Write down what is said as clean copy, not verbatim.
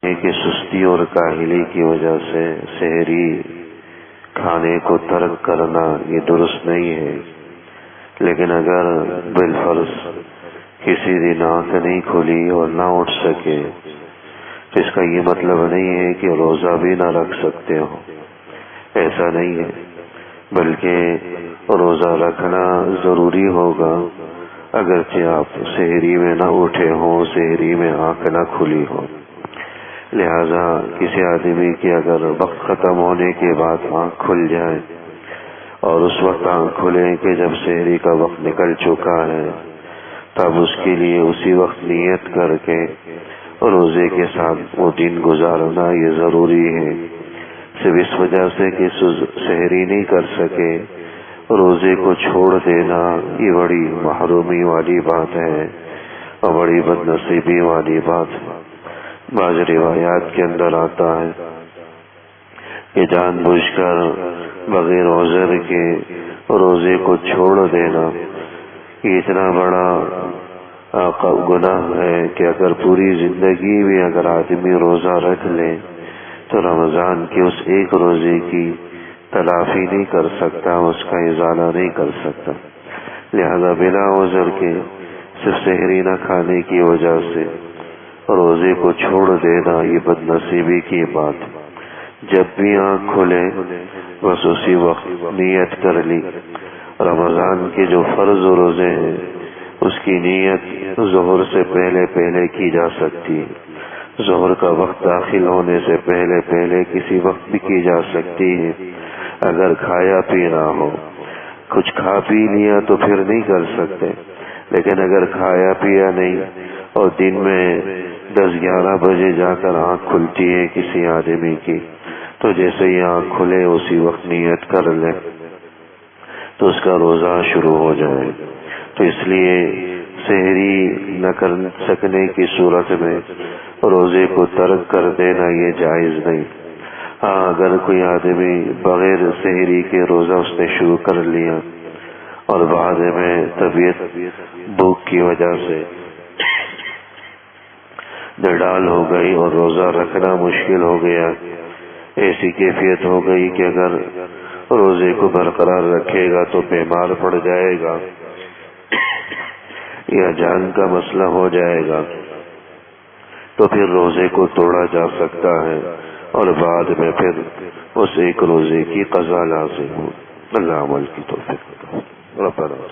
کہ سستی اور کاہلی کی وجہ سے سحری کھانے کو ترک کرنا یہ درست نہیں ہے، لیکن اگر بالفرض کسی دن آنکھ نہیں کھلی اور نہ اٹھ سکے تو اس کا یہ مطلب نہیں ہے کہ روزہ بھی نہ رکھ سکتے ہو، ایسا نہیں ہے، بلکہ روزہ رکھنا ضروری ہوگا اگرچہ آپ سحری میں نہ اٹھے ہوں، سحری میں آنکھ نہ کھلی ہو۔ لہذا کسی آدمی کی اگر وقت ختم ہونے کے بعد آنکھ کھل جائے اور اس وقت آنکھ کھلے کہ جب سحری کا وقت نکل چکا ہے، تب اس کے لیے اسی وقت نیت کر کے روزے کے ساتھ وہ دن گزارنا یہ ضروری ہے۔ صرف اس وجہ سے کہ سحری نہیں کر سکے روزے کو چھوڑ دینا یہ بڑی محرومی والی بات ہے اور بڑی بد نصیبی والی بات ہے۔ بعض روایات کے اندر آتا ہے کہ جان بوجھ کر بغیر عذر کے روزے کو چھوڑ دینا یہ اتنا بڑا گناہ ہے کہ اگر پوری زندگی بھی اگر آدمی روزہ رکھ لے تو رمضان کے اس ایک روزے کی تلافی نہیں کر سکتا، اس کا ازالہ نہیں کر سکتا۔ لہذا بلا عذر کے صرف سحری نہ کھانے کی وجہ سے روزے کو چھوڑ دینا یہ بد نصیبی کی بات ہے۔ جب بھی آنکھ کھلے بس اسی وقت نیت کر لی۔ رمضان کے جو فرض روزے ہیں اس کی نیت ظہر سے پہلے پہلے کی جا سکتی ہے، ظہر کا وقت داخل ہونے سے پہلے پہلے کسی وقت بھی کی جا سکتی ہے۔ اگر کھایا پینا ہو، کچھ کھا پی لیا تو پھر نہیں کر سکتے، لیکن اگر کھایا پیا نہیں اور دن میں 10-11 بجے جا کر آنکھ کھلتی ہے کسی آدمی کی، تو جیسے ہی آنکھ کھلے اسی وقت نیت کر لے تو اس کا روزہ شروع ہو جائے۔ تو اس لیے سحری نہ کر سکنے کی صورت میں روزے کو ترک کر دینا یہ جائز نہیں۔ ہاں اگر کوئی آدمی بغیر سحری کے روزہ اس نے شروع کر لیا اور بعد میں طبیعت بھوک کی وجہ سے ڈال ہو گئی اور روزہ رکھنا مشکل ہو گیا، ایسی کیفیت ہو گئی کہ اگر روزے کو برقرار رکھے گا تو بیمار پڑ جائے گا یا جان کا مسئلہ ہو جائے گا، تو پھر روزے کو توڑا جا سکتا ہے اور بعد میں پھر اس ایک روزے کی قضا لازم ہو۔ اللہ عمل کی توفیق۔ ربنا